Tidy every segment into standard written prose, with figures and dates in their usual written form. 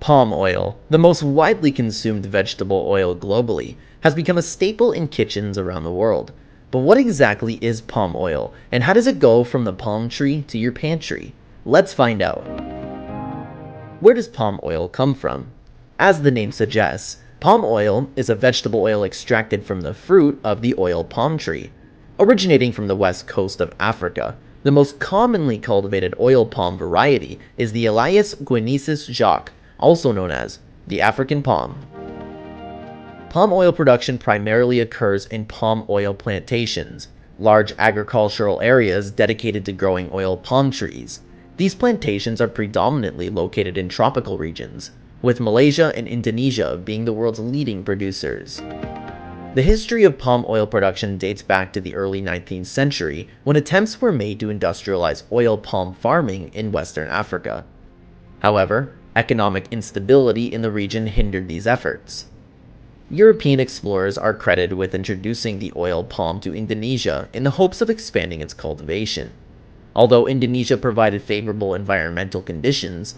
Palm oil, the most widely consumed vegetable oil globally, has become a staple in kitchens around the world. But what exactly is palm oil, and how does it go from the palm tree to your pantry? Let's find out. Where does palm oil come from? As the name suggests, palm oil is a vegetable oil extracted from the fruit of the oil palm tree. Originating from the west coast of Africa, the most commonly cultivated oil palm variety is the Elias guineacis jacques, also known as the African palm. Palm oil production primarily occurs in palm oil plantations, large agricultural areas dedicated to growing oil palm trees. These plantations are predominantly located in tropical regions, with Malaysia and Indonesia being the world's leading producers. The history of palm oil production dates back to the early 19th century, when attempts were made to industrialize oil palm farming in Western Africa. However, economic instability in the region hindered these efforts. European explorers are credited with introducing the oil palm to Indonesia in the hopes of expanding its cultivation. Although Indonesia provided favorable environmental conditions,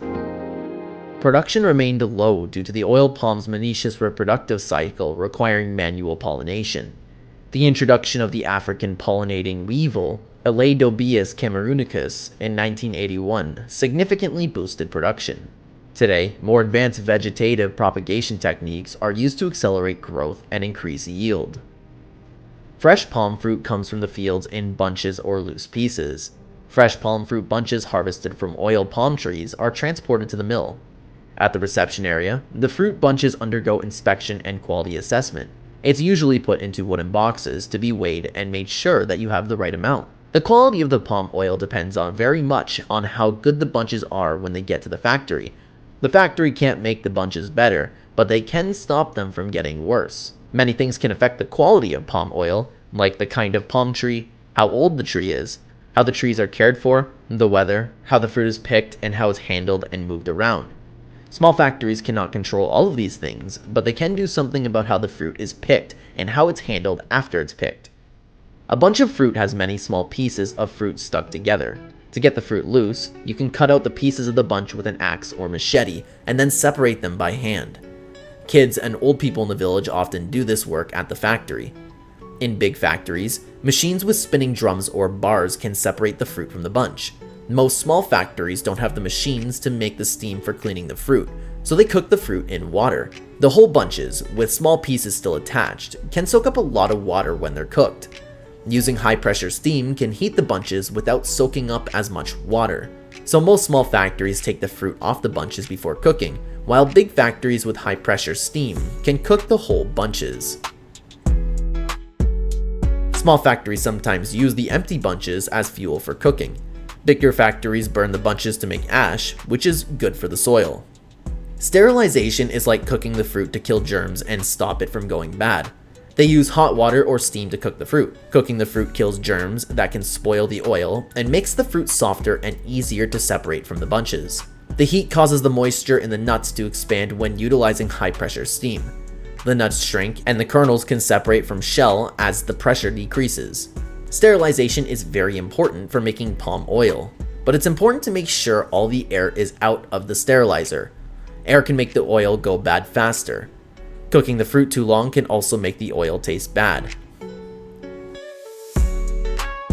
production remained low due to the oil palm's monoecious reproductive cycle requiring manual pollination. The introduction of the African pollinating weevil, Elaedobius camerunicus, in 1981 significantly boosted production. Today, more advanced vegetative propagation techniques are used to accelerate growth and increase yield. Fresh palm fruit comes from the fields in bunches or loose pieces. Fresh palm fruit bunches harvested from oil palm trees are transported to the mill. At the reception area, the fruit bunches undergo inspection and quality assessment. It's usually put into wooden boxes to be weighed and made sure that you have the right amount. The quality of the palm oil depends very much on how good the bunches are when they get to the factory. The factory can't make the bunches better, but they can stop them from getting worse. Many things can affect the quality of palm oil, like the kind of palm tree, how old the tree is, how the trees are cared for, the weather, how the fruit is picked, and how it's handled and moved around. Small factories cannot control all of these things, but they can do something about how the fruit is picked and how it's handled after it's picked. A bunch of fruit has many small pieces of fruit stuck together. To get the fruit loose, you can cut out the pieces of the bunch with an axe or machete and then separate them by hand. Kids and old people in the village often do this work at the factory. In big factories, machines with spinning drums or bars can separate the fruit from the bunch. Most small factories don't have the machines to make the steam for cleaning the fruit, so they cook the fruit in water. The whole bunches, with small pieces still attached, can soak up a lot of water when they're cooked. Using high-pressure steam can heat the bunches without soaking up as much water. So most small factories take the fruit off the bunches before cooking, while big factories with high-pressure steam can cook the whole bunches. Small factories sometimes use the empty bunches as fuel for cooking. Bigger factories burn the bunches to make ash, which is good for the soil. Sterilization is like cooking the fruit to kill germs and stop it from going bad. They use hot water or steam to cook the fruit. Cooking the fruit kills germs that can spoil the oil and makes the fruit softer and easier to separate from the bunches. The heat causes the moisture in the nuts to expand when utilizing high-pressure steam. The nuts shrink and the kernels can separate from shell as the pressure decreases. Sterilization is very important for making palm oil, but it's important to make sure all the air is out of the sterilizer. Air can make the oil go bad faster. Cooking the fruit too long can also make the oil taste bad.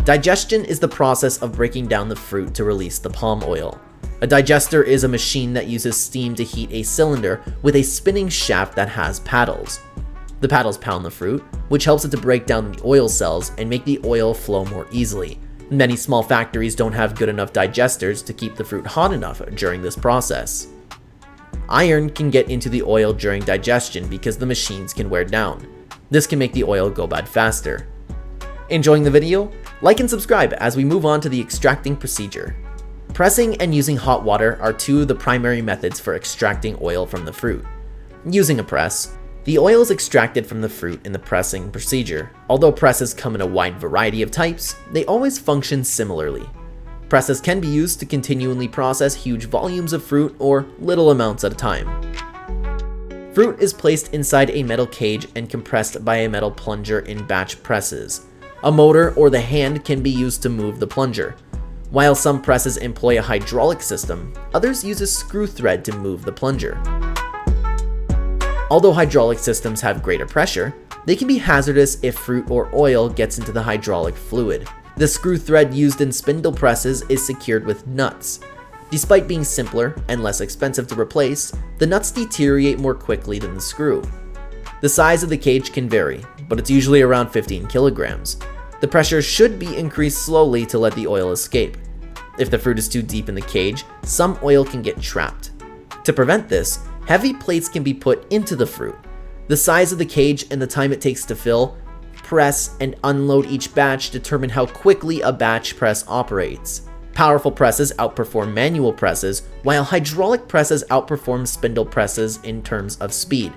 Digestion is the process of breaking down the fruit to release the palm oil. A digester is a machine that uses steam to heat a cylinder with a spinning shaft that has paddles. The paddles pound the fruit, which helps it to break down the oil cells and make the oil flow more easily. Many small factories don't have good enough digesters to keep the fruit hot enough during this process. Iron can get into the oil during digestion because the machines can wear down. This can make the oil go bad faster. Enjoying the video? Like and subscribe as we move on to the extracting procedure. Pressing and using hot water are two of the primary methods for extracting oil from the fruit. Using a press, the oil is extracted from the fruit in the pressing procedure. Although presses come in a wide variety of types, they always function similarly. Presses can be used to continually process huge volumes of fruit or little amounts at a time. Fruit is placed inside a metal cage and compressed by a metal plunger in batch presses. A motor or the hand can be used to move the plunger. While some presses employ a hydraulic system, others use a screw thread to move the plunger. Although hydraulic systems have greater pressure, they can be hazardous if fruit or oil gets into the hydraulic fluid. The screw thread used in spindle presses is secured with nuts. Despite being simpler and less expensive to replace, the nuts deteriorate more quickly than the screw. The size of the cage can vary, but it's usually around 15 kilograms. The pressure should be increased slowly to let the oil escape. If the fruit is too deep in the cage, some oil can get trapped. To prevent this, heavy plates can be put into the fruit. The size of the cage and the time it takes to fill, press, and unload each batch determine how quickly a batch press operates. Powerful presses outperform manual presses, while hydraulic presses outperform spindle presses in terms of speed.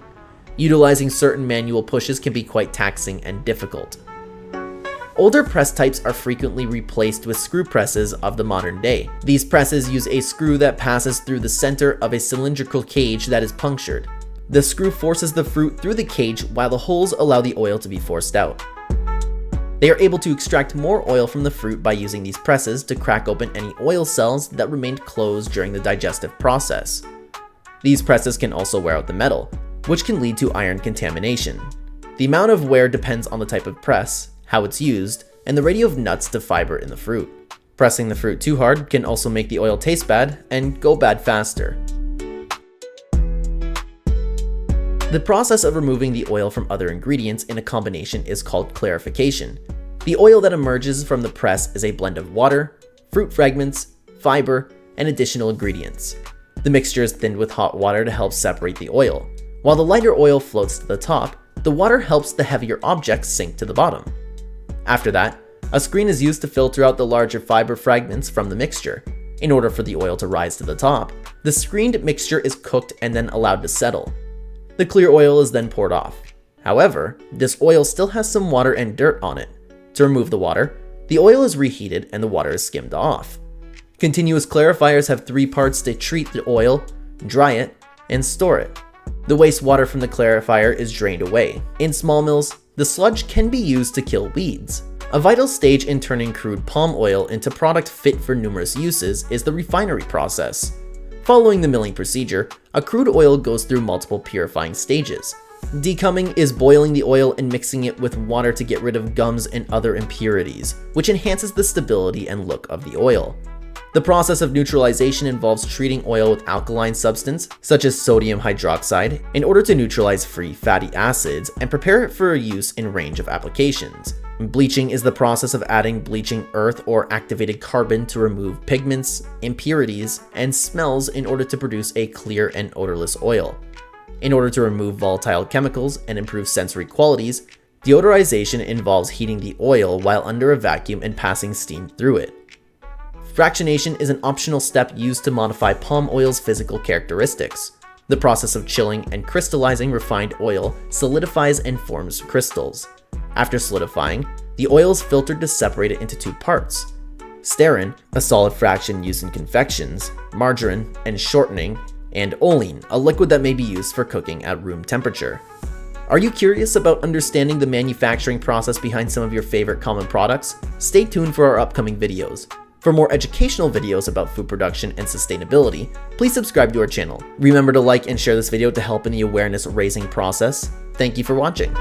Utilizing certain manual pushes can be quite taxing and difficult. Older press types are frequently replaced with screw presses of the modern day. These presses use a screw that passes through the center of a cylindrical cage that is punctured. The screw forces the fruit through the cage while the holes allow the oil to be forced out. They are able to extract more oil from the fruit by using these presses to crack open any oil cells that remained closed during the digestive process. These presses can also wear out the metal, which can lead to iron contamination. The amount of wear depends on the type of press, how it's used, and the ratio of nuts to fiber in the fruit. Pressing the fruit too hard can also make the oil taste bad and go bad faster. The process of removing the oil from other ingredients in a combination is called clarification. The oil that emerges from the press is a blend of water, fruit fragments, fiber, and additional ingredients. The mixture is thinned with hot water to help separate the oil. While the lighter oil floats to the top, the water helps the heavier objects sink to the bottom. After that, a screen is used to filter out the larger fiber fragments from the mixture. In order for the oil to rise to the top, the screened mixture is cooked and then allowed to settle. The clear oil is then poured off. However, this oil still has some water and dirt on it. To remove the water, the oil is reheated and the water is skimmed off. Continuous clarifiers have three parts to treat the oil, dry it, and store it. The wastewater from the clarifier is drained away. In small mills, the sludge can be used to kill weeds. A vital stage in turning crude palm oil into product fit for numerous uses is the refinery process. Following the milling procedure, a crude oil goes through multiple purifying stages. Decumming is boiling the oil and mixing it with water to get rid of gums and other impurities, which enhances the stability and look of the oil. The process of neutralization involves treating oil with alkaline substance, such as sodium hydroxide, in order to neutralize free fatty acids and prepare it for use in a range of applications. Bleaching is the process of adding bleaching earth or activated carbon to remove pigments, impurities, and smells in order to produce a clear and odorless oil. In order to remove volatile chemicals and improve sensory qualities, deodorization involves heating the oil while under a vacuum and passing steam through it. Fractionation is an optional step used to modify palm oil's physical characteristics. The process of chilling and crystallizing refined oil solidifies and forms crystals. After solidifying, the oil is filtered to separate it into two parts: stearin, a solid fraction used in confections, margarine, and shortening, and olein, a liquid that may be used for cooking at room temperature. Are you curious about understanding the manufacturing process behind some of your favorite common products? Stay tuned for our upcoming videos. For more educational videos about food production and sustainability, please subscribe to our channel. Remember to like and share this video to help in the awareness raising process. Thank you for watching.